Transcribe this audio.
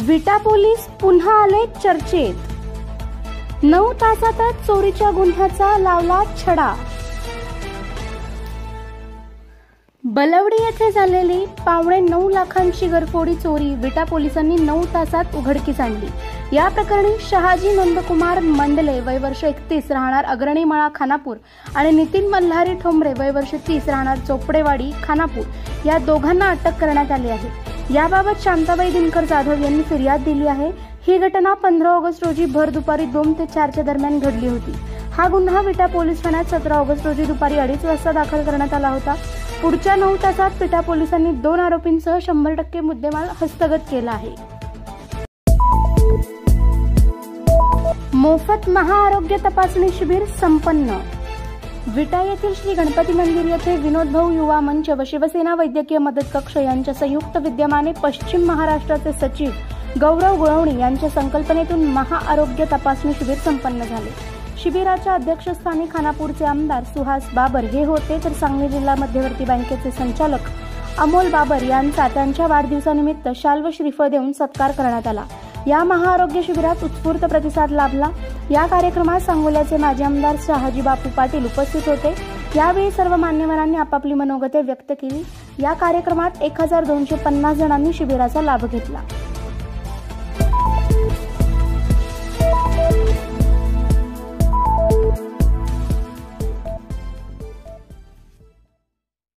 विटा पोलीस पुन्हा आले चर्चेत। 9 तासातच चोरीच्या गुन्ह्याचा लावला छडा। बलवडी येथे झालेली 9.25 लाखांची गरफोडी चोरी विटा पोलिसांनी 9 तासात उघडकीस आणली। या प्रकरणी शहाजी नंदकुमार मंडले वय वर्ष 31 राहणार अग्रणीमळा खानापूर आणि नितीन मल्हारी ठोंबरे वय वर्ष 30 राहणार चोपडेवाडी खानापूर या दोघांना अटक करण्यात आली आहे। याबाबत शांताबाई दिनकर जाधव यांनी फिर्याद दिली आहे। ही घटना 15 ऑगस्ट रोजी भर दुपारी 2 ते 4 दरम्यान घडली होती। हा गुन्हा विटा पोलीस ठाण्यात 17 ऑगस्ट रोजी दुपारी 2:30 वाजता दाखल करण्यात आला होता। पुढच्या 9 तासात विटा पोलिसांनी 2 आरोपींसह 100% मुद्देमाल हस्तगत केला आहे। मोफत महाआरोग्य तपासणी शिबिर संपन्न। विटा येथील श्री गणपती मंदिर येथे विनोद भाऊ युवा मंच व शिवसेना वैद्यकीय मदत कक्ष यांच्या संयुक्त विद्यमाने पश्चिम महाराष्ट्राचे सचिव गौरव गुळवणी यांच्या संकल्पनेतून महाआरोग्य तपासणी शिबिर संपन्न झाले। शिबिराच्या अध्यक्षस्थानी खानापूरचे आमदार सुहास बाबर हे होते, तर सांगली जिल्हा मध्यवर्ती बँकेचे संचालक अमोल बाबर यांचा त्यांच्या वाढदिवसानिमित्त शाल व श्रीफळ देऊन सत्कार करण्यात आला। या महाआरोग्य शिबिरात उत्स्फूर्त प्रतिसाद लाभला। या कार्यक्रमात सांगोल्याचे माजी आमदार शहाजी बापू पाटील उपस्थित होते। यावेळी सर्व मान्यवरांनी आपापली मनोगते व्यक्त केली। या कार्यक्रमात 1250 जणांनी शिबिराचा लाभ घेतला।